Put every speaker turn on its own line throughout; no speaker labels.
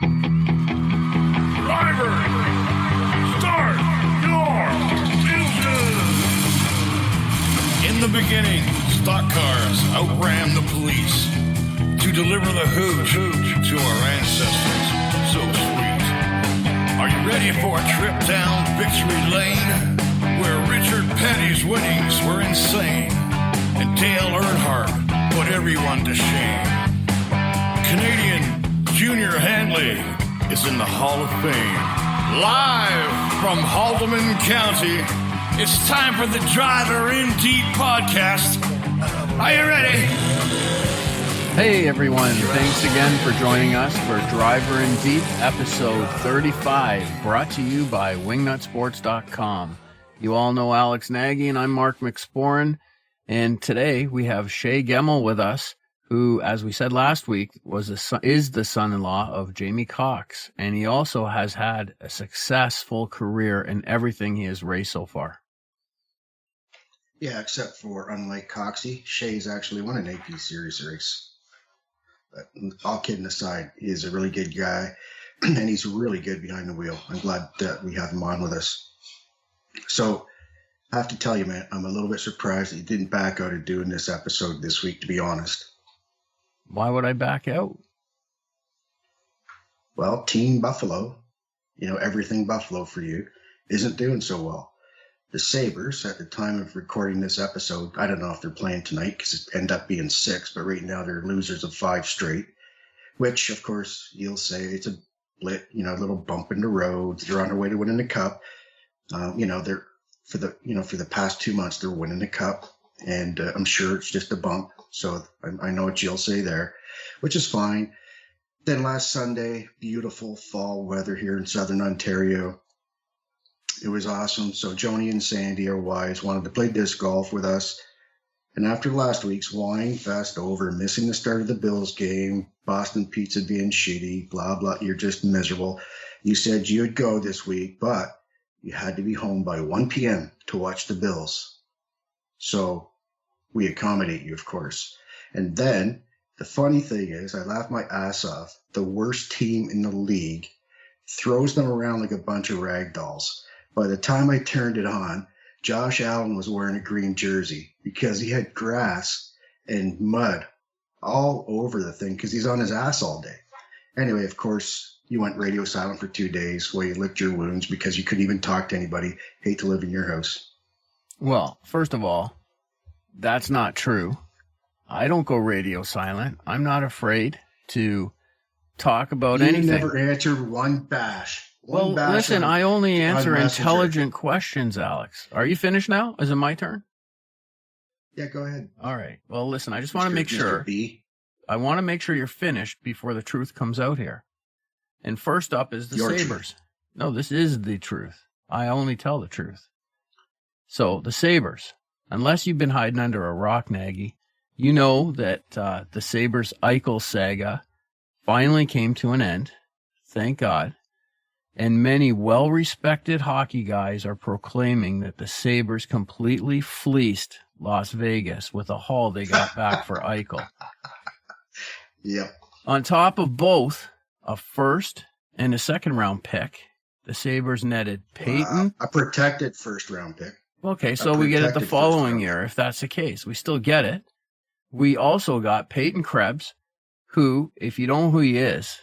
Driver, start your engine. In the beginning, stock cars outran the police to deliver the hooch to our ancestors. So sweet. Are you ready for a trip down victory lane, where Richard Petty's winnings were insane and Dale Earnhardt put everyone to shame? Canadian Junior Handley is in the Hall of Fame. Live from Haldeman County, it's time for the Driver in Deep podcast. Are you ready?
Hey everyone, thanks again for joining us for Driver in Deep, episode 35, brought to you by wingnutsports.com. You all know Alex Nagy and I'm Mark McSporran, and today we have Shae Gemmell with us, who, as we said last week, is the son-in-law of Jamie Cox, and he also has had a successful career in everything he has raced so far.
Yeah, except for, unlike Coxie, Shae's actually won an AP Series race. But all kidding aside, he is a really good guy, and he's really good behind the wheel. I'm glad that we have him on with us. So, I have to tell you, man, I'm a little bit surprised that you didn't back out of doing this episode this week, to be honest.
Why would I back out?
Well, Team Buffalo, everything Buffalo for you, isn't doing so well. The Sabres, at the time of recording this episode, I don't know if they're playing tonight because it ended up being 6, but right now they're losers of 5 straight, which, of course, you'll say it's a blip, a little bump in the road. They're on their way to winning the Cup. They're for the past 2 months, they're winning the Cup, and I'm sure it's just a bump. So I know what you'll say there, which is fine. Then last Sunday, beautiful fall weather here in Southern Ontario. It was awesome. So Joni and Sandy, our wives, wanted to play disc golf with us. And after last week's wine fest over, missing the start of the Bills game, Boston pizza being shitty, blah, blah, you're just miserable. You said you would go this week, but you had to be home by 1 p.m. to watch the Bills. So we accommodate you, of course. And then the funny thing is, I laughed my ass off. The worst team in the league throws them around like a bunch of rag dolls. By the time I turned it on, Josh Allen was wearing a green jersey because he had grass and mud all over the thing because he's on his ass all day. Anyway, of course, you went radio silent for 2 days while you licked your wounds because you couldn't even talk to anybody. Hate to live in your house.
Well, first of all, that's not true. I don't go radio silent. I'm not afraid to talk about anything.
You never answered one bash.
Listen, I only answer intelligent questions, Alex. Are you finished now? Is it my turn?
Yeah, go ahead.
All right. Well, listen, I just want to make sure. I want to make sure you're finished before the truth comes out here. And first up is the Sabres.
Truth.
No, this is the truth. I only tell the truth. So, the Sabres. Unless you've been hiding under a rock, Nagy, you know that the Sabres Eichel saga finally came to an end. Thank God. And many well-respected hockey guys are proclaiming that the Sabres completely fleeced Las Vegas with a haul they got back for Eichel.
Yep.
On top of both a first and a second-round pick, the Sabres netted Peyton.
A protected first-round pick.
Okay, so we get it the following year, if that's the case. We still get it. We also got Peyton Krebs, who, if you don't know who he is,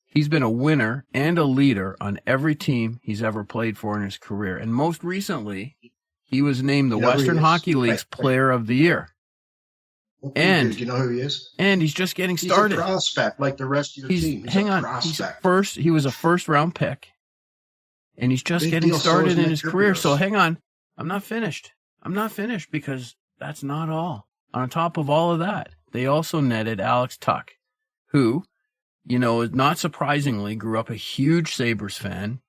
he's been a winner and a leader on every team he's ever played for in his career. And most recently, he was named the Western Hockey League's Player of the Year.
And do you know who he is?
And he's just getting started.
He's a prospect like the rest of your team.
He was a first-round pick, and he's just getting started in his career. So hang on. I'm not finished because that's not all. On top of all of that, they also netted Alex Tuck, who, not surprisingly, grew up a huge Sabres fan,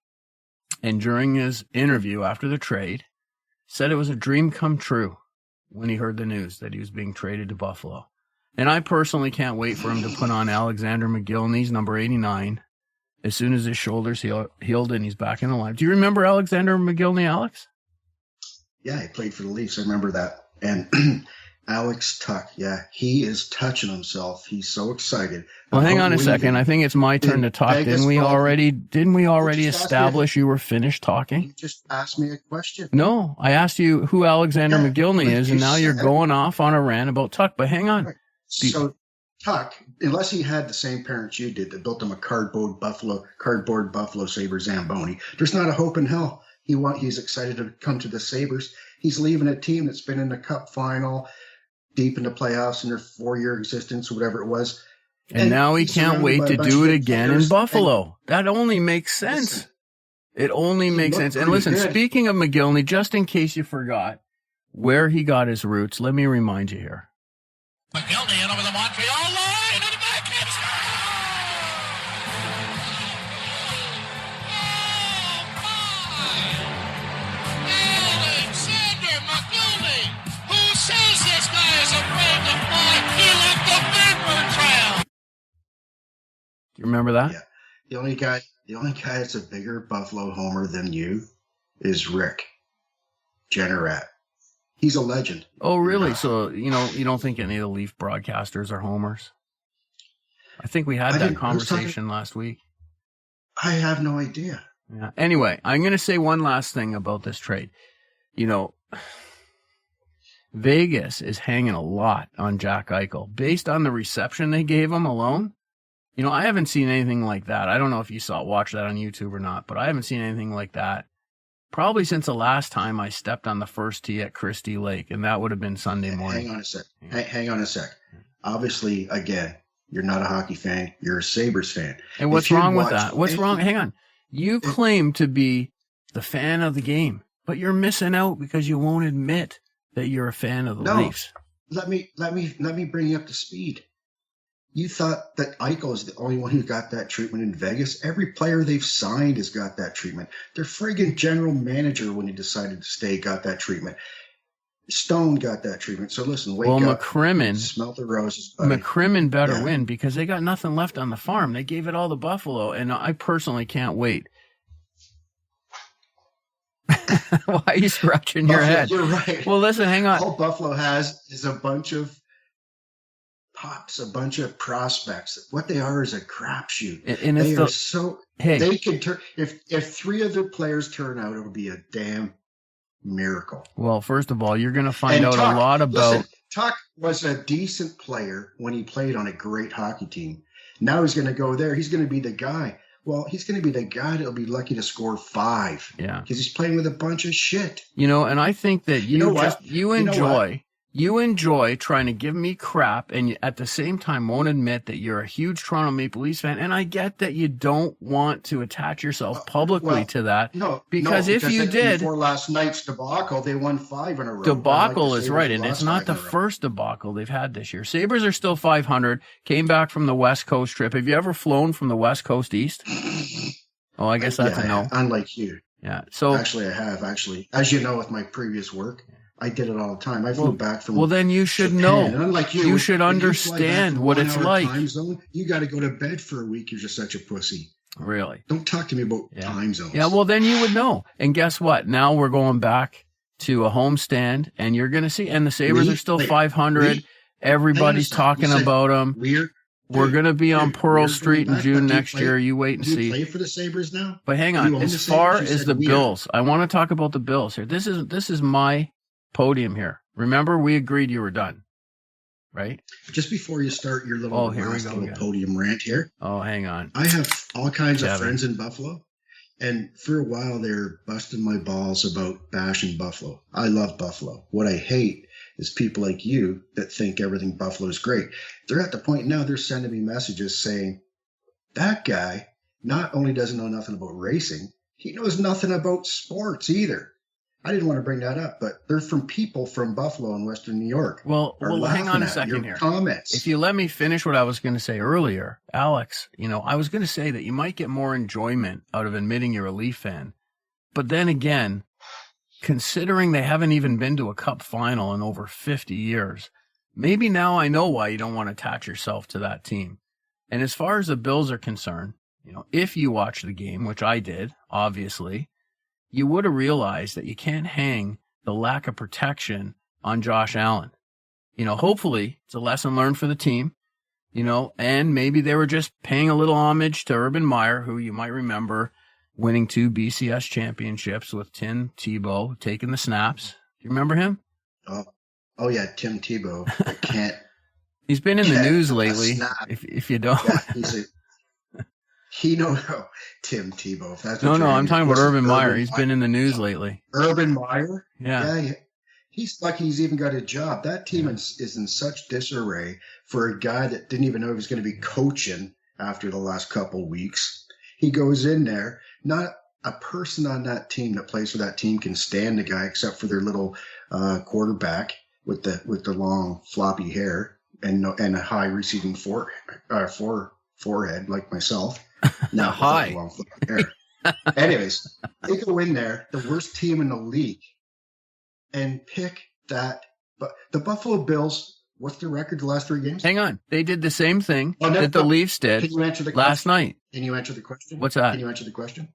and during his interview after the trade, said it was a dream come true when he heard the news that he was being traded to Buffalo. And I personally can't wait for him to put on Alexandre Mogilny's number 89 as soon as his shoulders healed and he's back in the line. Do you remember Alexandre Mogilny, Alex?
Yeah, he played for the Leafs. I remember that. And Alex Tuck, yeah, he is touching himself. He's so excited.
Well, hang on a second. I think it's my turn to talk. Didn't we already establish you were finished talking?
You just asked me a question.
No, I asked you who Alexandre Mogilny is, and now you're going off on a rant about Tuck. But hang on.
Right. So Tuck, unless he had the same parents you did that built him a cardboard Buffalo Sabre Zamboni, there's not a hope in hell. He's excited to come to the Sabres. He's leaving a team that's been in the Cup final, deep in the playoffs in their 4-year existence, or whatever it was.
And now he can't wait to do it again in Buffalo. That only makes sense.
Listen,
it only makes sense. And listen, speaking of Mogilny, just in case you forgot where he got his roots, let me remind you here.
Mogilny in over the Montreal line, and the back hits. Alexandre Mogilny, who says this guy is afraid to fly? He left the Bigford trail.
Do you remember that?
Yeah. The only guy that's a bigger Buffalo homer than you is Rick Jennerat. He's a legend.
Oh, really? So, you don't think any of the Leaf broadcasters are homers? I think we had that conversation last week.
I have no idea.
Yeah. Anyway, I'm going to say one last thing about this trade. Vegas is hanging a lot on Jack Eichel. Based on the reception they gave him alone, I haven't seen anything like that. I don't know if you watch that on YouTube or not, but I haven't seen anything like that probably since the last time I stepped on the first tee at Christie Lake, and that would have been Sunday morning.
Hang on a sec. Hang on a sec. Obviously, again, you're not a hockey fan. You're a Sabres fan.
And what's wrong with that? What's wrong? Hang on. You claim to be the fan of the game, but you're missing out because you won't admit that you're a fan of the Leafs.
Let me bring you up to speed. You thought that Eichel is the only one who got that treatment in Vegas. Every player they've signed has got that treatment. Their friggin' general manager, when he decided to stay, got that treatment. Stone got that treatment. So listen, wake up.
McCrimmon,
smell the roses, buddy.
McCrimmon better win because they got nothing left on the farm. They gave it all to Buffalo, and I personally can't wait. Why are you scratching your head?
You're right.
Well, listen, hang on.
All Buffalo has is a bunch of pops, a bunch of prospects. What they are is a crapshoot.
And
they are so they can turn. If 3 of their players turn out, it'll be a damn miracle.
Well, first of all, you're going to find out a lot about.
Listen, Tuck was a decent player when he played on a great hockey team. Now he's going to go there. He's going to be the guy. Well, he's going to be the guy that'll be lucky to score 5.
Yeah,
because he's playing with a bunch of shit.
And I think that you enjoy trying to give me crap, and you, at the same time, won't admit that you're a huge Toronto Maple Leafs fan. And I get that you don't want to attach yourself publicly to that. Because if you did,
before last night's debacle, they won 5 in a row.
Debacle is right, and it's not the first debacle they've had this year. Sabres are still 500. Came back from the West Coast trip. Have you ever flown from the West Coast east? Oh, I guess that's a no.
Unlike you.
Yeah. So
actually, I have. As you know, with my previous work, I did it all the time. I flew back from.
Well, then you should
Japan.
know.
And unlike you,
you should understand what it's like.
Time zone, you got to go to bed for a week. You're just such a pussy.
Really?
Don't talk to me about time zones.
Yeah. Well, then you would know. And guess what? Now we're going back to a homestand, and you're going to see. And the Sabres are still 500. Everybody's talking about them. We're going to be on Pearl Street in June next year. You wait and see.
Do you play for the Sabres now?
But hang on. As far as the Bills, I want to talk about the Bills here. This is my podium here. Remember, we agreed you were done, right?
Just before you start your little, podium rant here.
Oh, hang on.
I have all kinds of friends in Buffalo, and for a while they're busting my balls about bashing Buffalo. I love Buffalo. What I hate is people like you that think everything Buffalo is great. They're at the point now they're sending me messages saying, that guy not only doesn't know nothing about racing, he knows nothing about sports either. I didn't want to bring that up, but they're from people from Buffalo and Western New York.
Well, hang on a second here.
Comments.
If you let me finish what I was going to say earlier, Alex, I was going to say that you might get more enjoyment out of admitting you're a Leaf fan. But then again, considering they haven't even been to a Cup final in over 50 years, maybe now I know why you don't want to attach yourself to that team. And as far as the Bills are concerned, if you watch the game, which I did, obviously, you would have realized that you can't hang the lack of protection on Josh Allen. hopefully it's a lesson learned for the team, and maybe they were just paying a little homage to Urban Meyer, who you might remember winning 2 BCS championships with Tim Tebow taking the snaps. Do you remember him?
Oh yeah, Tim Tebow. I can't.
He's been in the news lately. If you don't,
Tim Tebow. If that's
no, I'm talking about Urban Meyer. He's been in the news lately.
Urban Meyer.
Yeah.
He's lucky he's even got a job. That team is in such disarray for a guy that didn't even know he was going to be coaching after the last couple weeks. He goes in there. Not a person on that team that plays for that team can stand the guy except for their little quarterback with the long floppy hair and a high receding forehead like myself. Now
high.
Long floppy hair. Anyways, they go in there, the worst team in the league, and pick that. But the Buffalo Bills, what's their record the last 3 games?
Hang on. They did the same thing that the Leafs did last night.
Can you answer the question?
What's that?
Can you answer the question?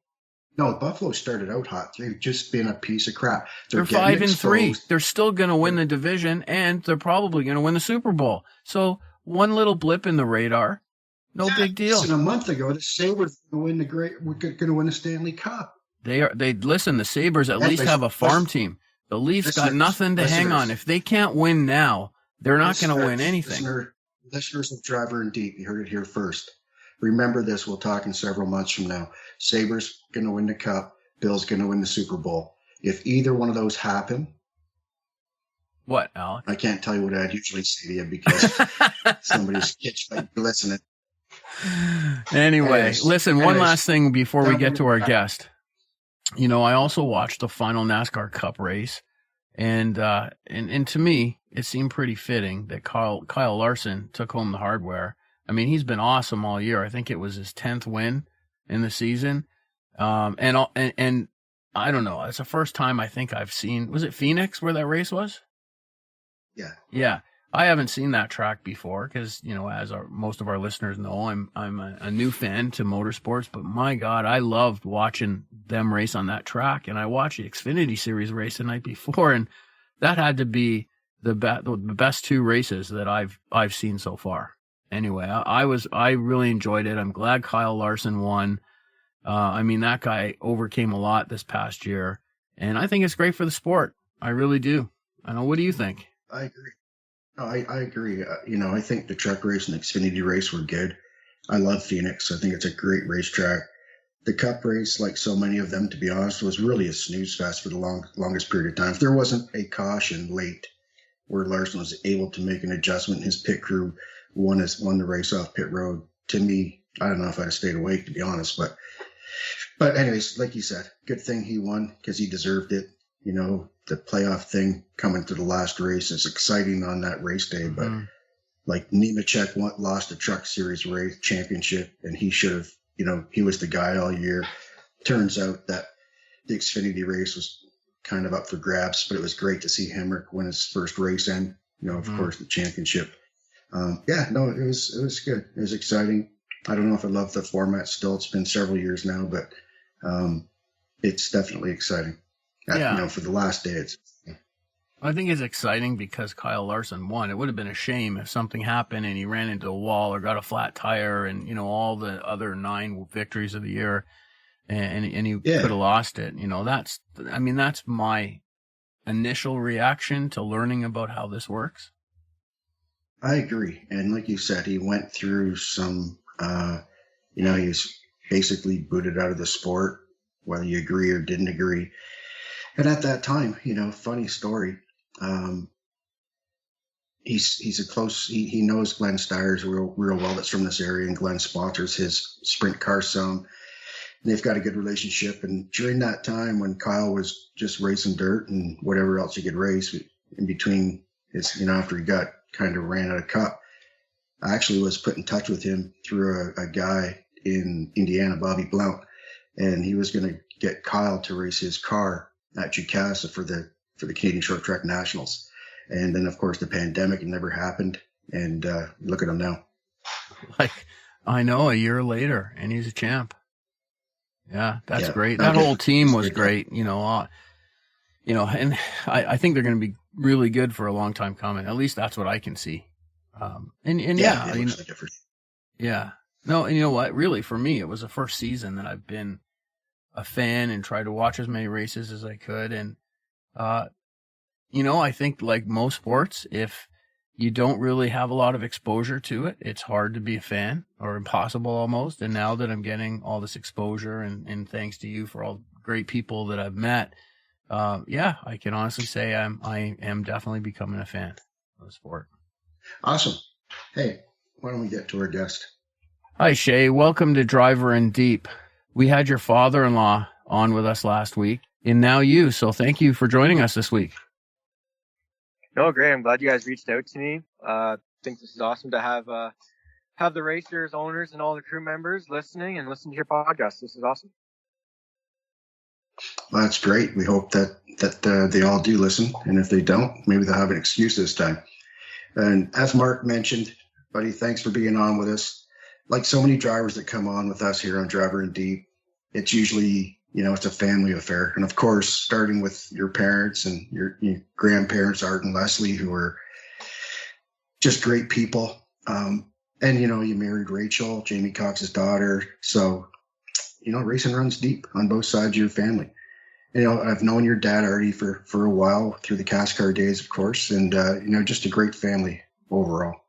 No, Buffalo started out hot. They've just been a piece of crap.
They're 5-3. They're still going to win the division, and they're probably going to win the Super Bowl. So one little blip in the radar, no big deal.
Listen, a month ago, the Sabres were going to win the Stanley Cup.
Listen. The Sabres at least have a farm team. The Leafs got nothing to hang on. If they can't win now, they're not going to win anything.
Listeners of Driver and Deep, you heard it here first. Remember this. We'll talk in several months from now. Sabres going to win the Cup. Bills going to win the Super Bowl. If either one of those happen,
what, Alex?
I can't tell you what I'd usually say to you because somebody's might be listening.
Anyway, listen. One last thing before we get to our guest. I also watched the final NASCAR Cup race, and to me, it seemed pretty fitting that Kyle Larson took home the hardware. I mean, he's been awesome all year. I think it was his 10th win in the season, and I don't know. It's the first time I think I've seen. Was it Phoenix where that race was? Yeah. I haven't seen that track before because, as most of our listeners know, I'm a new fan to motorsports. But my God, I loved watching them race on that track, and I watched the Xfinity Series race the night before, and that had to be the best 2 races that I've seen so far. Anyway, I really enjoyed it. I'm glad Kyle Larson won. That guy overcame a lot this past year, and I think it's great for the sport. I really do. I know. What do you think?
I agree. No, I agree. I think the truck race and the Xfinity race were good. I love Phoenix. I think it's a great racetrack. The Cup race, like so many of them, to be honest, was really a snooze fest for the longest period of time. If there wasn't a caution late where Larson was able to make an adjustment, his pit crew won the race off pit road. To me, I don't know if I'd have stayed awake, to be honest. But anyways, like you said, good thing he won because he deserved it. The playoff thing coming to the last race is exciting on that race day, but like Nemechek lost the Truck Series race championship, and he should have, he was the guy all year. Turns out that the Xfinity race was kind of up for grabs, but it was great to see Hemrick win his first race and, of course, the championship. It was good. It was exciting. I don't know if I love the format still. It's been several years now, but it's definitely exciting. For the last day,
I think it's exciting because Kyle Larson won. It would have been a shame if something happened and he ran into a wall or got a flat tire and, all the other 9 victories of the year and he could have lost it. That's my initial reaction to learning about how this works.
I agree. And like you said, he went through some, he was basically booted out of the sport, whether you agree or didn't agree. And at that time, funny story. He's a close. He knows Glenn Stires real well. That's from this area, and Glenn sponsors his sprint car some. They've got a good relationship. And during that time, when Kyle was just racing dirt and whatever else he could race, in between his, after he got kind of ran out of Cup, I actually was put in touch with him through a guy in Indiana, Bobby Blount, and he was going to get Kyle to race his car at Jukasa for the Canadian Short Track Nationals. And then, of course, the pandemic, it never happened. And look at him now.
I know, a year later, and he's a champ. Yeah, that's great. That whole team was great. and I think they're going to be really good for a long time coming. At least that's what I can see. Yeah. No, and you know what? Really, for me, it was the first season that I've been a fan and tried to watch as many races as I could. And, I think like most sports, if you don't really have a lot of exposure to it, it's hard to be a fan, or impossible almost. And now that I'm getting all this exposure, and thanks to you for all the great people that I've met, I can honestly say I am definitely becoming a fan of the sport.
Awesome. Hey, why don't we get to our guest?
Hi, Shae. Welcome to Driver in Deep. We had your father-in-law on with us last week, and now you. So thank you for joining us this week.
No, great. I'm glad you guys reached out to me. I think this is awesome to have the racers, owners, and all the crew members listening and listen to your podcast. This is awesome.
Well, that's great. We hope that they all do listen, and if they don't, maybe they'll have an excuse this time. And as Mark mentioned, buddy, thanks for being on with us. Like so many drivers that come on with us here on Driver in Deep, it's usually, it's a family affair. And of course, starting with your parents and your grandparents, Art and Leslie, who are just great people. And, you married Rachel, Jamie Cox's daughter. So, racing runs deep on both sides of your family. I've known your dad, Artie, for a while through the NASCAR days, of course. And, just a great family overall.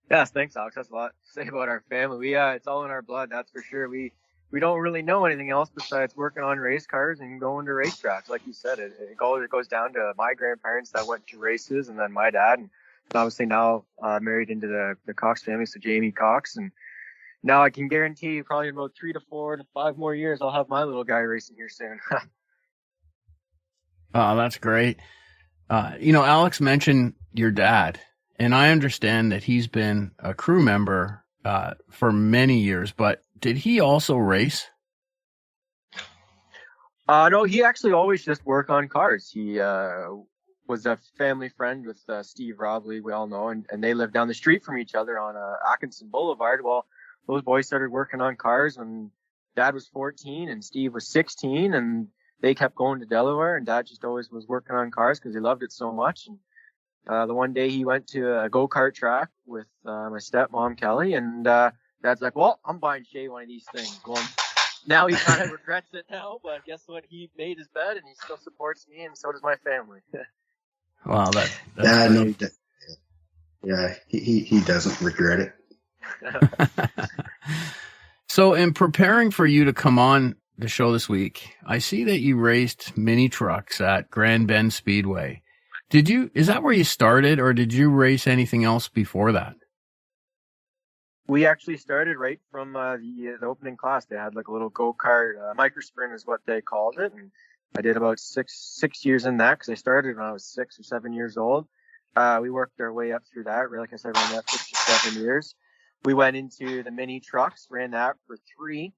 Yes, thanks, Alex. That's a lot to say about our family. We it's all in our blood, that's for sure. We don't really know anything else besides working on race cars and going to racetracks. Like you said, it goes down to my grandparents that went to races, and then my dad, and obviously now married into the Cox family, so Jamie Cox. And now I can guarantee you probably in about 3 to 4 to 5 more years, I'll have my little guy racing here soon.
Oh, that's great. Alex mentioned your dad. And I understand that he's been a crew member for many years, but did he also race?
No, he actually always just worked on cars. He was a family friend with Steve Robley, we all know, and they lived down the street from each other on Atkinson Boulevard. Well, those boys started working on cars when Dad was 14 and Steve was 16, and they kept going to Delaware, and Dad just always was working on cars because he loved it so much. And the one day he went to a go-kart track with my stepmom, Kelly, and Dad's like, well, I'm buying Shae one of these things. Well, now he kind of regrets it now, but guess what? He made his bed, and he still supports me, and so does my family.
Wow,
he doesn't regret it.
So in preparing for you to come on the show this week, I see that you raced mini trucks at Grand Bend Speedway. Is that where you started, or did you race anything else before that?
We actually started right from the opening class. They had like a little go-kart, microsprint is what they called it. And I did about six years in that because I started when I was 6 or 7 years old. We worked our way up through that. Like I said, ran that 6 or 7 years. We went into the mini trucks, ran that for 3.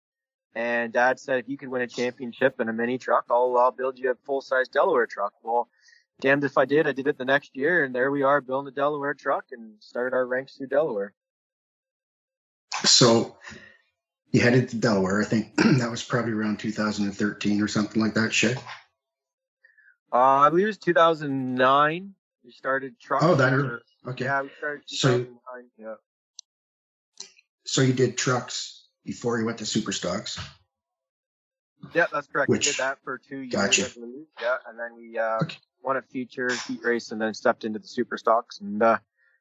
And Dad said, if you could win a championship in a mini truck, I'll build you a full-size Delaware truck. Well, damned if I did. I did it the next year, and there we are building a Delaware truck and started our ranks through Delaware.
So you headed to Delaware. I think that was probably around 2013 or something like that, Shae?
I believe it was 2009. We started trucking.
Oh, that early. Okay.
Yeah, we started 2009.
So you did trucks before you went to Super Stocks?
Yeah, that's correct. We did that for 2 years,
Gotcha.
I believe. Yeah, and then we won a feature heat race and then stepped into the Super Stocks and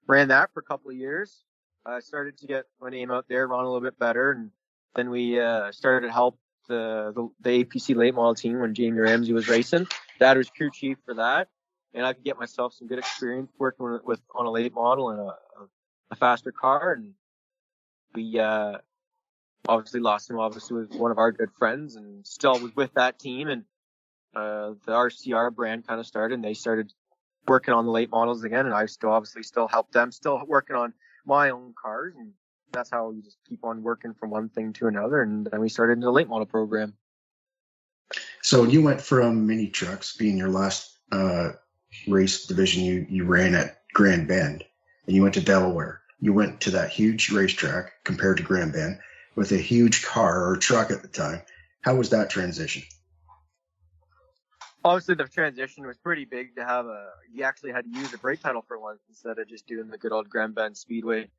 ran that for a couple of years. I started to get my name out there, run a little bit better, and then we started to help the APC late model team when Jamie Ramsey was racing. Dad was crew chief for that, and I could get myself some good experience working on a late model and a faster car. And we obviously lost him. Obviously, was one of our good friends, and still was with that team. And the RCR brand kind of started, and they started working on the late models again. And I still helped them, still working on my own cars, and that's how you just keep on working from one thing to another. And then we started in the late model program.
So you went from mini trucks being your last race division you ran at Grand Bend, and you went to Delaware. You went to that huge racetrack compared to Grand Bend with a huge car or truck at the time. How was that transition?
obviously the transition was pretty big to have you actually had to use a brake pedal for once instead of just doing the good old Grand Bend Speedway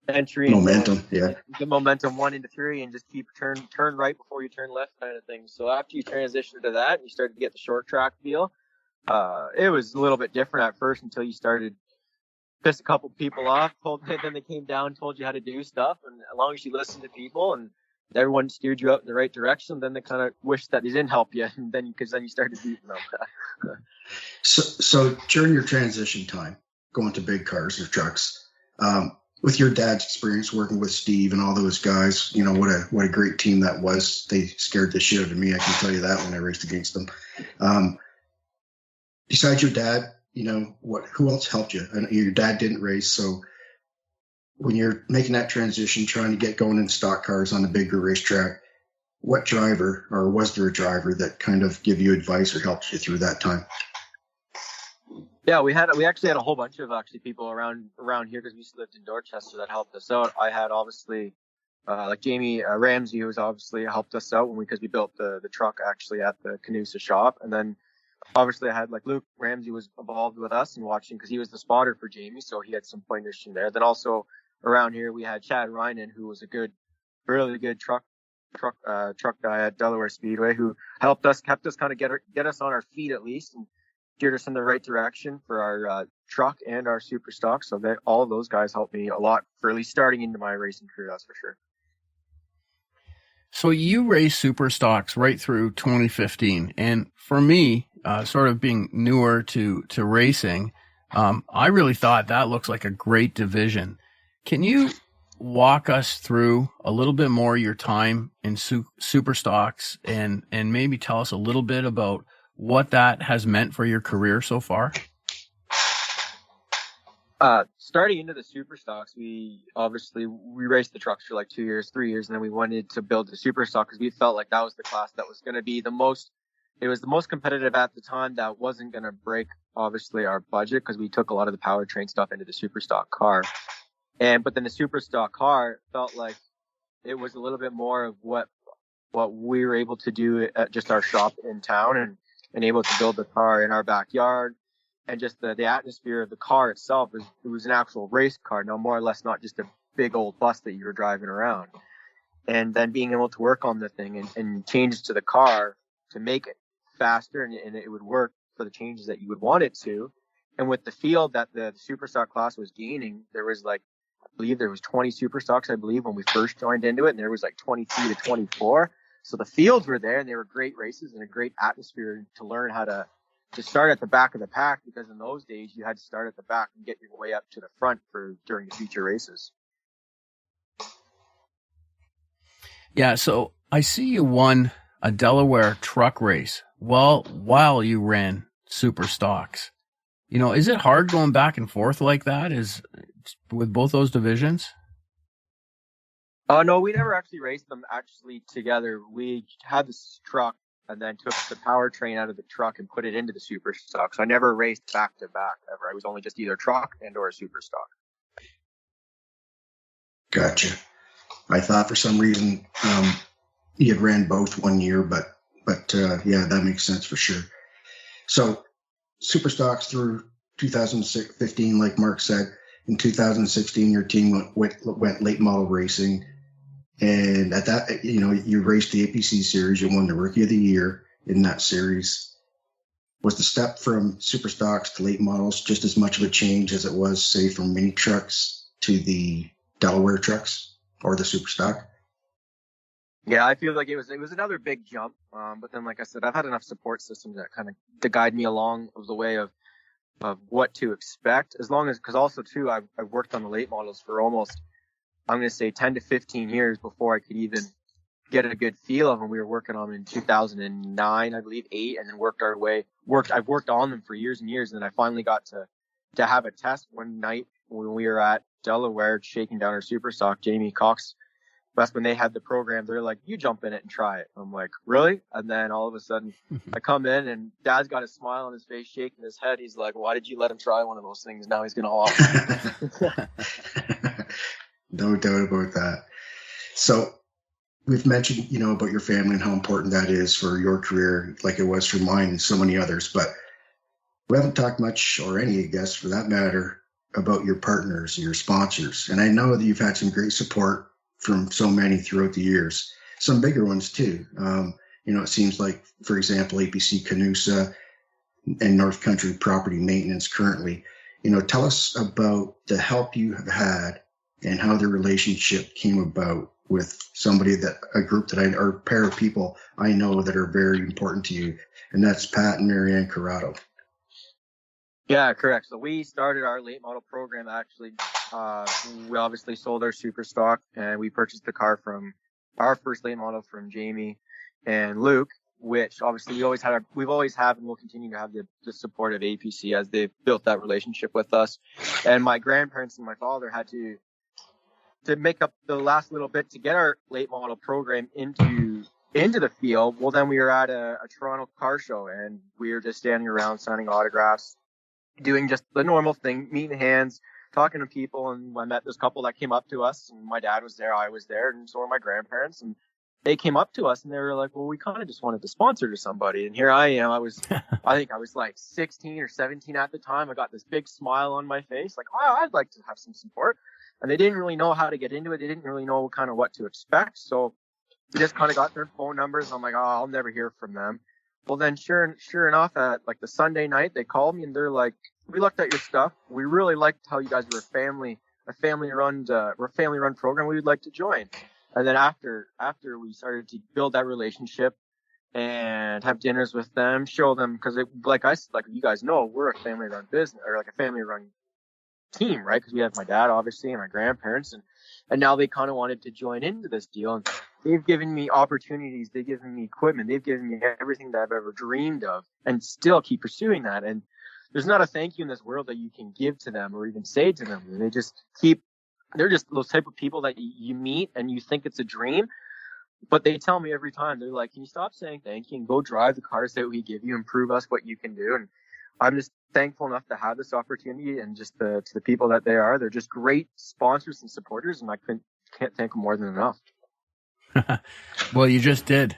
entry.
Momentum, yeah.
The momentum 1 into 3 and just keep turn right before you turn left kind of thing. So after you transitioned to that and you started to get the short track feel, it was a little bit different at first until you started pissed a couple people off, then they came down, told you how to do stuff, and as long as you listened to people and everyone steered you out in the right direction, then they kind of wished that they didn't help you, and then because then you started beating them.
So during your transition time, going to big cars or trucks, with your dad's experience working with Steve and all those guys, you know what a great team that was. They scared the shit out of me. I can tell you that when I raced against them. Besides your dad, you know who else helped you? And your dad didn't race, so when you're making that transition, trying to get going in stock cars on a bigger racetrack, what driver, or was there a driver that kind of give you advice or helped you through that time?
Yeah, we actually had a whole bunch of people around here because we used to live in Dorchester that helped us out. I had obviously like Jamie Ramsey, who was obviously helped us out because we built the truck actually at the Canusa shop, and then obviously I had like Luke Ramsey was involved with us and watching because he was the spotter for Jamie, so he had some pointers from there. Then also around here we had Chad Rynan, who was a really good truck guy at Delaware Speedway, who helped us, kept us kind of get us on our feet at least, and steered us in the right direction for our truck and our super stock. So that all of those guys helped me a lot for at least starting into my racing career, that's for sure.
So you raced super stocks right through 2015, and for me, sort of being newer to racing, I really thought that looks like a great division. Can you walk us through a little bit more your time in super stocks and maybe tell us a little bit about what that has meant for your career so far?
Starting into the super stocks, we raced the trucks for like 2 years, 3 years, and then we wanted to build the super stock because we felt like that was the class that was going to be the most competitive at the time, that wasn't going to break obviously our budget because we took a lot of the powertrain stuff into the super stock car. But then the super stock car felt like it was a little bit more of what we were able to do at just our shop in town and able to build the car in our backyard. And just the atmosphere of the car itself, it was an actual race car, no, more or less not just a big old bus that you were driving around. And then being able to work on the thing and changes to the car to make it faster and it would work for the changes that you would want it to. And with the field that the Superstock class was gaining, there was like, I believe there was 20 Superstocks, I believe, when we first joined into it, and there was like 23 to 24. So the fields were there and they were great races and a great atmosphere to learn how to start at the back of the pack, because in those days you had to start at the back and get your way up to the front during the future races.
Yeah, so I see you won a Delaware truck race while you ran super stocks. You know, is it hard going back and forth like that with both those divisions?
No, we never actually raced them together. We had this truck and then took the powertrain out of the truck and put it into the super stock. So I never raced back to back ever. I was only just either truck and or a super stock.
Gotcha. I thought for some reason you had ran both 1 year, but yeah, that makes sense for sure. So super stocks through 2015, like Mark said. In 2016, your team went late model racing. And at that, you raced the APC series. You won the Rookie of the Year in that series. Was the step from super stocks to late models just as much of a change as it was, say, from mini trucks to the Delaware trucks or the super stock?
Yeah, I feel like it was another big jump. But then, like I said, I've had enough support systems that kind of to guide me along the way of what to expect. Because also too, I've worked on the late models for almost, I'm going to say 10 to 15 years before I could even get a good feel of them. We were working on them in 2009, I believe, 8, and then I've worked on them for years and years. And then I finally got to have a test one night when we were at Delaware shaking down our super stock. Jamie Cox, that's when they had the program. They're like, you jump in it and try it. I'm like, really? And then all of a sudden I come in and Dad's got a smile on his face, shaking his head. He's like, why did you let him try one of those things? Now he's going to off.
No doubt about that. So we've mentioned, about your family and how important that is for your career, like it was for mine and so many others. But we haven't talked much, or any guests for that matter, about your partners, your sponsors. And I know that you've had some great support from so many throughout the years, some bigger ones too. It seems like, for example, APC Canusa and North Country Property Maintenance currently. Tell us about the help you have had and how the relationship came about with a group or a pair of people I know that are very important to you, and that's Pat and Marianne Corrado.
Yeah, correct. So we started our late model program we obviously sold our super stock, and we purchased the car from our first late model from Jamie and Luke, which obviously we've always had and will continue to have the support of APC as they've built that relationship with us. And my grandparents and my father had to make up the last little bit to get our late model program into the field. Well, then we were at a Toronto car show, and we were just standing around signing autographs, doing just the normal thing, meeting hands, talking to people. And I met this couple that came up to us, and my dad was there, I was there, and so were my grandparents. And they came up to us and they were like, well, we kind of just wanted to sponsor to somebody. And here I am. I think I was like 16 or 17 at the time. I got this big smile on my face, like, oh, I'd like to have some support. And they didn't really know how to get into it. They didn't really know kind of what to expect. So we just kind of got their phone numbers. I'm like, oh, I'll never hear from them. Well, then sure enough, at like the Sunday night, they called me and they're like, we looked at your stuff. We really liked how you guys were a family run program. We would like to join. And then after we started to build that relationship and have dinners with them, show them, because like you guys know, we're a family run business, or like a family run team, right? Because we have my dad obviously and my grandparents, and now they kind of wanted to join into this deal, and they've given me opportunities, they've given me equipment, they've given me everything that I've ever dreamed of, and still keep pursuing that. And there's not a thank you in this world that you can give to them or even say to them. And they're just those type of people that you meet and you think it's a dream, but they tell me every time, they're like, can you stop saying thank you and go drive the cars that we give you and prove us what you can do? And I'm just thankful enough to have this opportunity, and just to the people that they are. They're just great sponsors and supporters, and I can't thank them more than enough.
Well, you just did.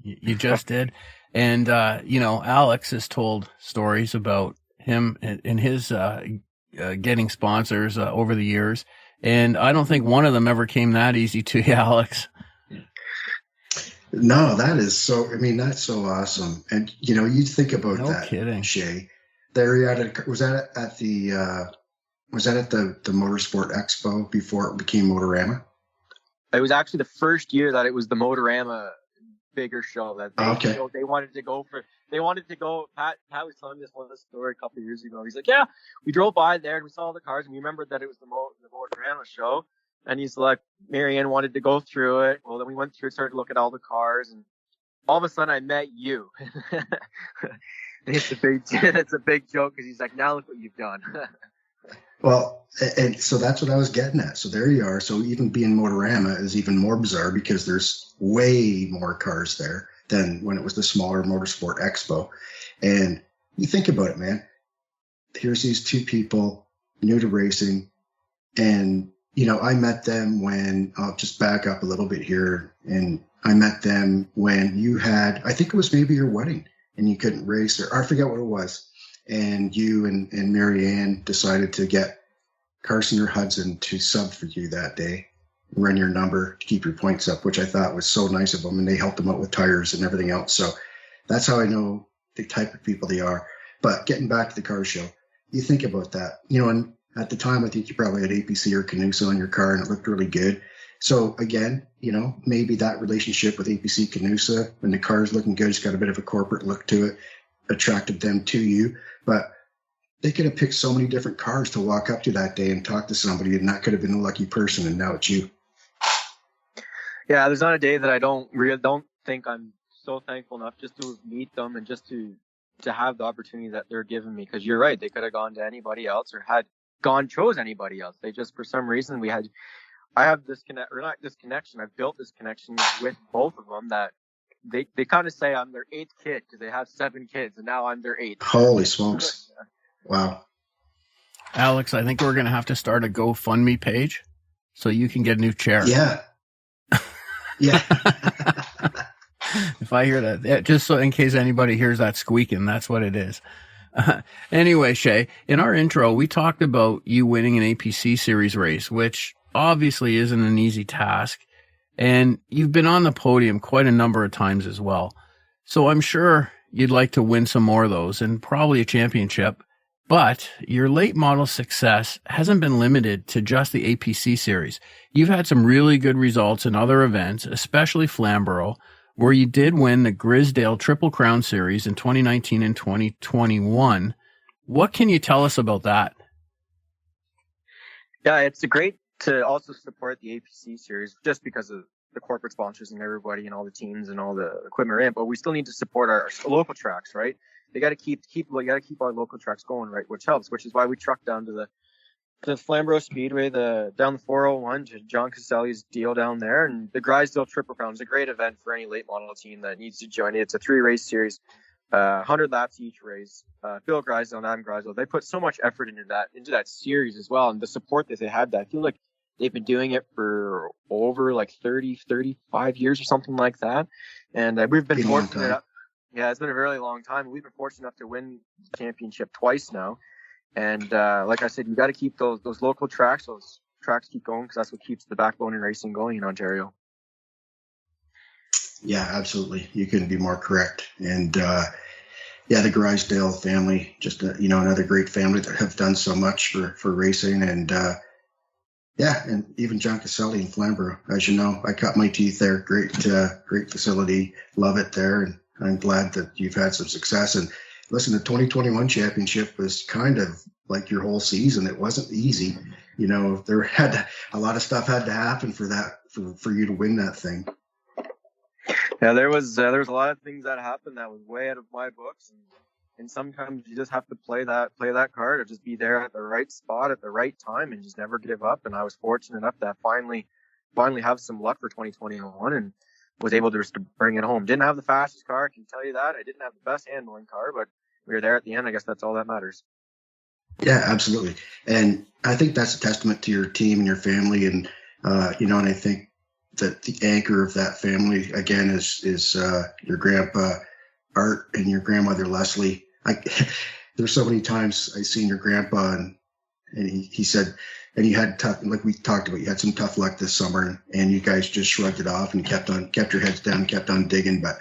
You just did. And, Alex has told stories about him and his getting sponsors over the years. And I don't think one of them ever came that easy to you, Alex.
No, that's so awesome. And, you think about that,
kidding.
Shae. Was that at the Motorsport Expo before it became Motorama?
It was actually the first year that it was the Motorama bigger show that they wanted to go for. They wanted to go. Pat was telling this one story a couple of years ago. He's like, yeah, we drove by there and we saw the cars and we remembered that it was the Motorama show. And he's like, Marianne wanted to go through it. Well, then we went through, started to look at all the cars, and all of a sudden I met you. It's a big joke because he's like, now look what you've done.
Well, and so that's what I was getting at. So there you are. So even being Motorama is even more bizarre because there's way more cars there than when it was the smaller Motorsport Expo. And you think about it, man. Here's these two people new to racing. And, I met them when, I'll just back up a little bit here. And I met them when you had, I think it was maybe your wedding and you couldn't race, or I forget what it was. And you and Marianne decided to get Carson or Hudson to sub for you that day, run your number to keep your points up, which I thought was so nice of them. And they helped them out with tires and everything else. So that's how I know the type of people they are. But getting back to the car show, you think about that, and at the time, I think you probably had APC or Canusa on your car and it looked really good. So again, maybe that relationship with APC Canusa, when the car's looking good, it's got a bit of a corporate look to it, attracted them to you. But they could have picked so many different cars to walk up to that day and talk to somebody, and that could have been a lucky person, and now it's you.
Yeah, there's not a day that I don't think I'm so thankful enough just to meet them and just to have the opportunity that they're giving me. Because you're right, they could have gone to anybody else or chose anybody else. They just, for some reason, I have this connection. I've built this connection with both of them that they kind of say I'm their 8th kid because they have 7 kids, and now I'm their 8th.
Holy smokes. Wow.
Alex, I think we're going to have to start a GoFundMe page so you can get a new chair.
Yeah. Yeah.
If I hear that, just so in case anybody hears that squeaking, that's what it is. Anyway, Shae, in our intro, we talked about you winning an APC series race, which obviously isn't an easy task. And you've been on the podium quite a number of times as well. So I'm sure you'd like to win some more of those and probably a championship. But your late model success hasn't been limited to just the APC series. You've had some really good results in other events, especially Flamborough, where you did win the Grisdale Triple Crown Series in 2019 and 2021. What can you tell us about that?
Yeah, it's great to also support the APC series just because of the corporate sponsors and everybody and all the teams and all the equipment are in, but we still need to support our local tracks, right? They got to keep our local tracks going, right? Which helps, which is why we trucked down to the Flamborough Speedway, down the 401 to John Caselli's deal down there, and the Grisdale Triple Crown is a great event for any late model team that needs to join it. It's a 3-race series, 100 laps each race. Bill Grisdale and Adam Grisdale, they put so much effort into that series as well, and the support that they had. I feel like they've been doing it for over like 30, 35 years or something like that, and we've been fortunate enough. Yeah, it's been a really long time. We've been fortunate enough to win the championship twice now. And like I said, you got to keep those local tracks, those tracks keep going because that's what keeps the backbone in racing going in Ontario.
Yeah, absolutely. You couldn't be more correct. And the Grisdale family, just another great family that have done so much for racing. And and even John Caselli in Flamborough, as you know, I cut my teeth there. Great facility, love it there, and I'm glad that you've had some success. And listen, the 2021 championship was kind of like your whole season. It wasn't easy. There had a lot of stuff had to happen for you to win that thing.
Yeah, there was a lot of things that happened that was way out of my books, and sometimes you just have to play that card or just be there at the right spot at the right time and just never give up. And I was fortunate enough to finally have some luck for 2021 and was able to bring it home. Didn't have the fastest car, I can tell you that. I didn't have the best handling car, but we were there at the end. I guess that's all that matters.
Yeah, absolutely. And I think that's a testament to your team and your family. And, and I think that the anchor of that family, again, is your grandpa, Art, and your grandmother, Leslie. There's so many times I've seen your grandpa and he said, and you had tough, like we talked about, you had some tough luck this summer and you guys just shrugged it off and kept your heads down, kept on digging. But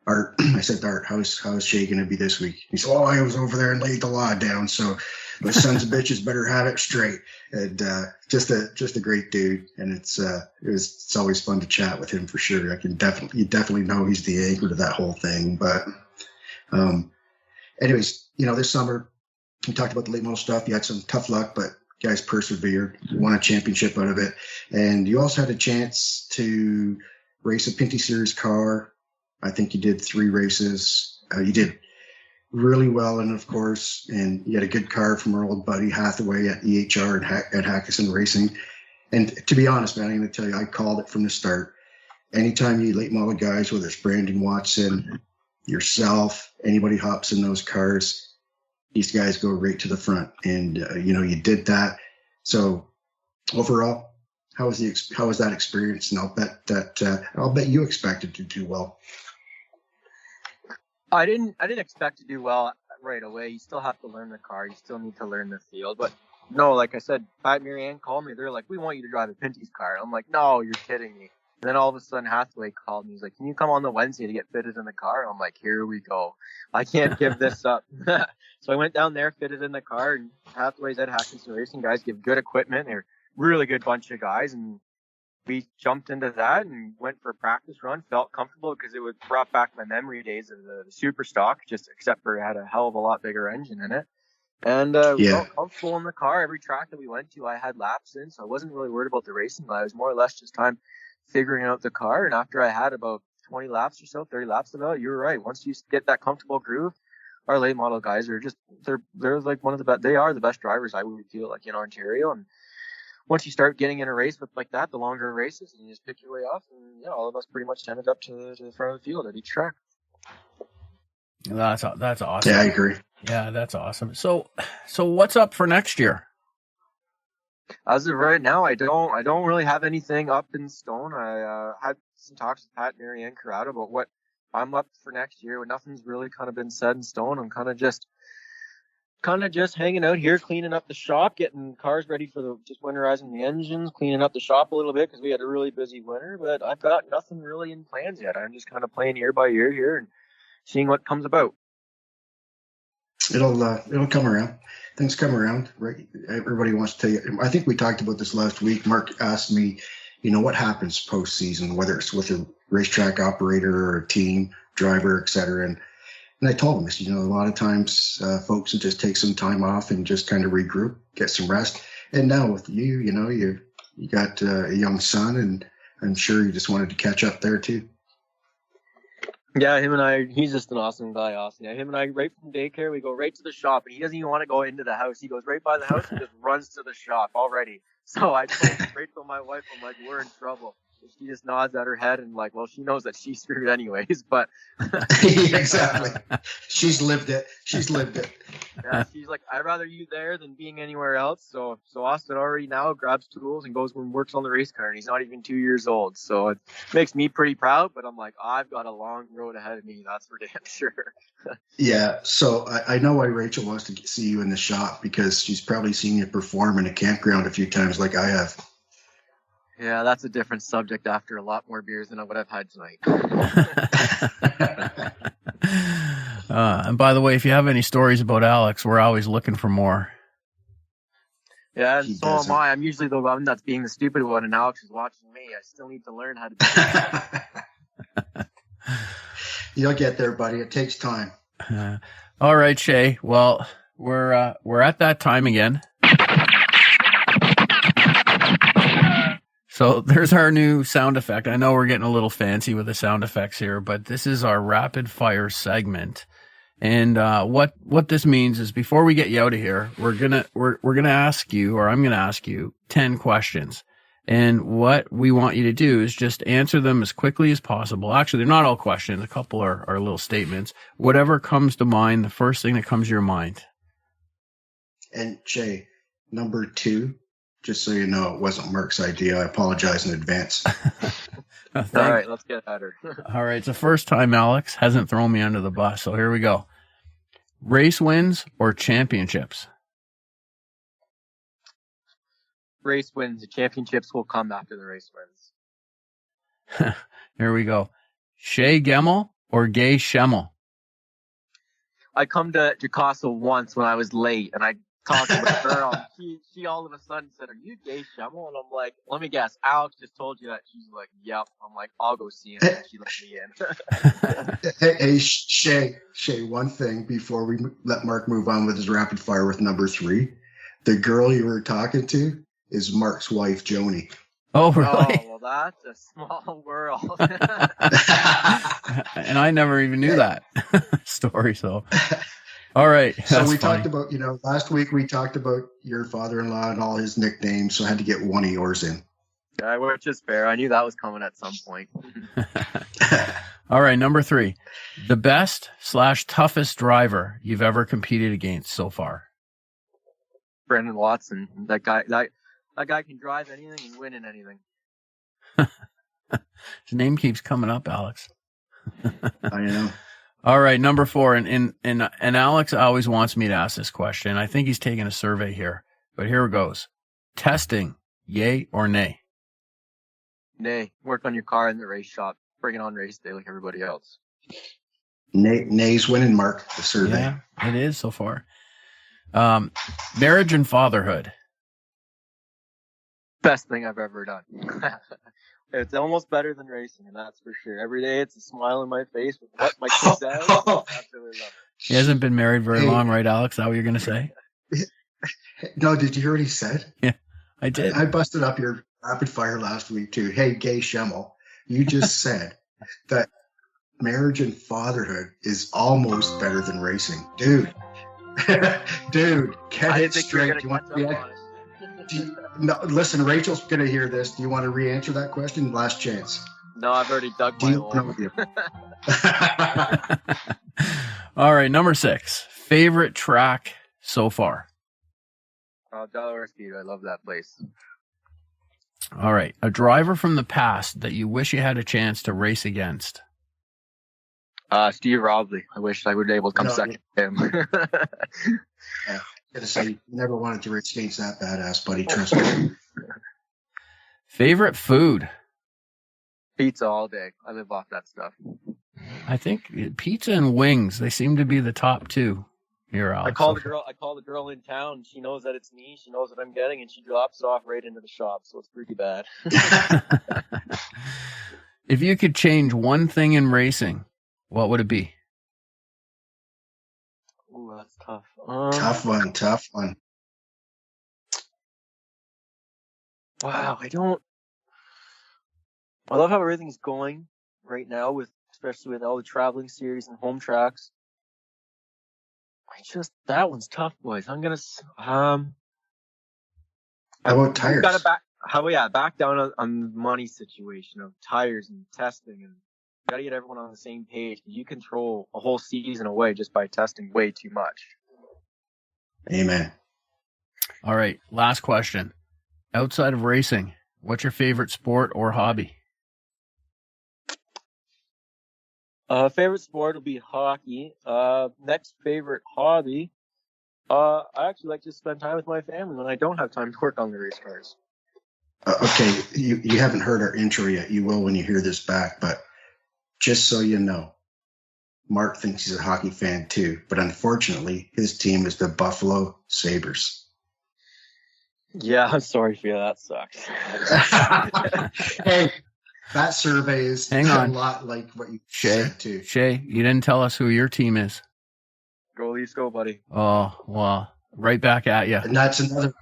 Art, I said to Art, how's Shae going to be this week? He said, I was over there and laid the law down. So my sons of bitches better have it straight. And just a great dude. And it's always fun to chat with him for sure. You definitely know he's the anchor to that whole thing. But anyways, this summer we talked about the late model stuff. You had some tough luck, but guys persevered, won a championship out of it. And you also had a chance to race a Pinty Series car. I think you did 3 races. You did really well, and of course, and you had a good car from our old buddy Hathaway at EHR and at Hackison Racing. And to be honest, man, I'm going to tell you, I called it from the start. Anytime you late model guys, whether it's Brandon Watson, yourself, anybody hops in those cars, these guys go right to the front. And you did that. So overall, how was that experience? And I'll bet you expected to do well.
I didn't expect to do well right away. You still have to learn the car. You still need to learn the field. But no, like I said, Pat and Marianne called me. They're like, we want you to drive a Pinty's car. I'm like, no, you're kidding me. And then all of a sudden Hathaway called me. He's like, can you come on the Wednesday to get fitted in the car? I'm like, here we go. I can't give this up. So I went down there, fitted in the car, and Hathaway's at Hackison Racing. Guys give good equipment. They're really good bunch of guys. And we jumped into that and went for a practice run. Felt comfortable because it would brought back my memory days of the super stock, just except for it had a hell of a lot bigger engine in it. And we felt comfortable in the car. Every track that we went to, I had laps in, so I wasn't really worried about the racing. But I was more or less just time figuring out the car. And after I had about 20 laps or so, 30 laps about it, you were right. Once you get that comfortable groove, our late model guys are just they're like one of the best. They are the best drivers, I would feel like, in Ontario. And once you start getting in a race with like that, the longer races, and you just pick your way off, and all of us pretty much ended up to the front of the field at each track.
That's awesome.
Yeah, I agree.
Yeah, that's awesome. So what's up for next year?
As of right now, I don't really have anything up in stone. I had some talks with Pat, Mary, and Corrado about what I'm up for next year. Nothing's really kind of been set in stone. I'm kind of just hanging out here, cleaning up the shop, getting cars ready for just winterizing the engines, cleaning up the shop a little bit because we had a really busy winter. But I've got nothing really in plans yet. I'm just kind of playing year by year here and seeing what comes about.
It'll come around. Things come around, right? Everybody wants to tell you. I think we talked about this last week. Mark asked me, what happens postseason, whether it's with a racetrack operator or a team driver, et cetera. And I told him this, a lot of times folks will just take some time off and just kind of regroup, get some rest. And now with you, you got a young son, and I'm sure you just wanted to catch up there too.
Yeah, he's just an awesome guy, Austin. Yeah, him and I, right from daycare, we go right to the shop, and he doesn't even want to go into the house. He goes right by the house and just runs to the shop already. So I told my wife, I'm like, we're in trouble. And she just nods at her head and like, well, she knows that she's screwed anyways, but.
Exactly. She's lived it.
Yeah, she's like, I'd rather you there than being anywhere else. So Austin already now grabs tools and goes and works on the race car, and he's not even 2 years old. So it makes me pretty proud, but I'm like, I've got a long road ahead of me. That's for damn sure.
Yeah. So I know why Rachel wants to see you in the shop, because she's probably seen you perform in a campground a few times like I have.
Yeah, that's a different subject after a lot more beers than what I've had tonight.
And by the way, if you have any stories about Alex, we're always looking for more.
Yeah, and so am I. I'm usually the one that's being the stupid one, and Alex is watching me. I still need to learn how to do it.
You'll get there, buddy. It takes time.
All right, Shae. Well, we're at that time again. So there's our new sound effect. I know we're getting a little fancy with the sound effects here, but this is our rapid fire segment. And what this means is, before we get you out of here, we're gonna ask you, or I'm gonna ask you 10 questions. And what we want you to do is just answer them as quickly as possible. Actually, they're not all questions. A couple are little statements. Whatever comes to mind, the first thing that comes to your mind.
And Shae, number 2. Just so you know, it wasn't Mark's idea. I apologize in advance.
All right, let's get at her.
All right, it's the first time Alex hasn't thrown me under the bus, so here we go. Race wins or championships?
Race wins. The championships will come after the race wins.
Here we go. Shae Gemmell or Gay Schemmel?
I come to Casa once when I was late, and I talked about her. She all of a sudden said, "Are you Gay Schemmel?" And I'm like, "Let me guess. Alex just told you that." She's like, "Yep." I'm like, "I'll go see him." And she let me in.
Hey, Shae, one thing before we let Mark move on with his rapid fire with number 3. The girl you were talking to is Mark's wife, Joni.
Oh, really?
Oh, well, that's a small world.
And I never even knew that story, so... All right.
So we talked about, last week we talked about your father-in-law and all his nicknames, so I had to get one of yours in.
Yeah, which is fair. I knew that was coming at some point.
All right, number 3. The best/toughest driver you've ever competed against so far?
Brendan Watson. That guy can drive anything and win in anything.
His name keeps coming up, Alex.
I know.
All right, number 4, and Alex always wants me to ask this question. I think he's taking a survey here, but here it goes. Testing, yay or nay?
Nay. Work on your car in the race shop. Bring it on race day like everybody else.
Nay's winning, Mark, the survey.
Yeah, it is so far. Marriage and fatherhood.
Best thing I've ever done. It's almost better than racing, and that's for sure. Every day it's a smile on my face with what my kids have. Absolutely love it.
He hasn't been married very long, right, Alex? Is that what you're going to say?
No, did you hear what he said?
Yeah, I did.
I busted up your rapid fire last week, too. Hey, Gay Schemmel, you just said that marriage and fatherhood is almost better than racing. Dude, get it straight. Do you want to react? No, listen, Rachel's going to hear this. Do you want to re-answer that question? Last chance.
No, I've already dug my hole.
All right, number 6. Favorite track so far?
Delaware Speedway. I love that place.
All right. A driver from the past that you wish you had a chance to race against.
Steve Robley. I wish I would be able to come second to him.
I'm gonna say you never wanted to race against that badass, buddy. Trust me.
Favorite food?
Pizza all day. I live off that stuff.
I think pizza and wings, they seem to be the top two here, Alex.
I call the girl in town. She knows that it's me. She knows what I'm getting, and she drops off right into the shop. So it's pretty bad.
If you could change one thing in racing, what would it be?
Ooh, that's tough.
Tough one.
Wow, I love how everything's going right now, especially with all the traveling series and home tracks. That one's tough, boys. I'm gonna.
How about tires?
Back down on the money situation of tires and testing, and got to get everyone on the same page. You control a whole season away just by testing way too much.
Amen.
All right, last question. Outside of racing, what's your favorite sport or hobby?
Favorite sport will be hockey. Next favorite hobby, I actually like to spend time with my family when I don't have time to work on the race cars.
Okay, you haven't heard our intro yet. You will when you hear this back, but just so you know, Mark thinks he's a hockey fan too, but unfortunately, his team is the Buffalo Sabres.
Yeah, I'm sorry for you. That sucks.
Hey, that survey is
Hang on.
a lot like what you
Shae,
said too.
Shae, you didn't tell us who your team is.
Go Leafs, go, buddy.
Oh, well, right back at you.
And that's another.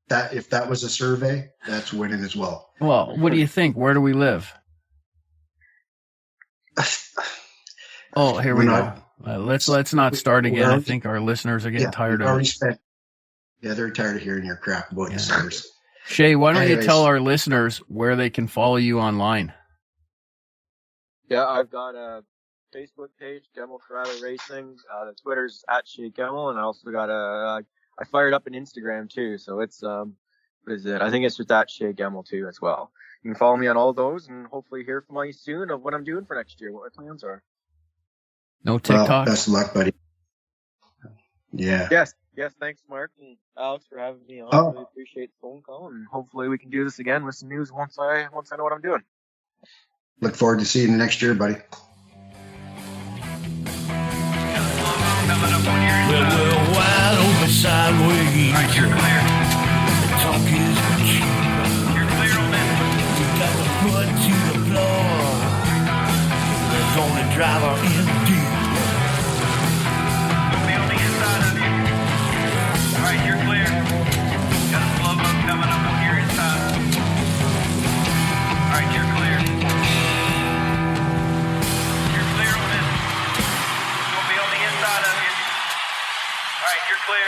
That if that was a survey, that's winning as well.
Well, what do you think? Where do we live? Oh, here we go. Let's not start again. I think our listeners are getting tired of it.
They're tired of hearing your crap about the Sabres.
Shae, why don't you tell our listeners where they can follow you online?
Yeah, I've got a Facebook page, Gemmell Corrado Racing. The Twitter's at Shae Gemmell, and I also got I fired up an Instagram too. So it's what is it? I think it's just at Shae Gemmell too as well. You can follow me on all those, and hopefully hear from me soon of what I'm doing for next year, what my plans are.
No TikTok.
Well, best of luck, buddy. Yeah.
Yes. Thanks, Mark and Alex, for having me on. I really appreciate the phone call, and hopefully we can do this again with some news once I know what I'm doing.
Look forward to seeing you next year, buddy.
Well, we're wide open sideways. Right, you're clear. The talk is cheap. You're clear on that. We got the foot to the floor. We're gonna drive our in deep. We'll be on the inside of you. All right, you're clear. Got a slow boat coming up on your inside. All right, you're clear. You're clear on this. We'll be on the inside of you. All right, you're clear.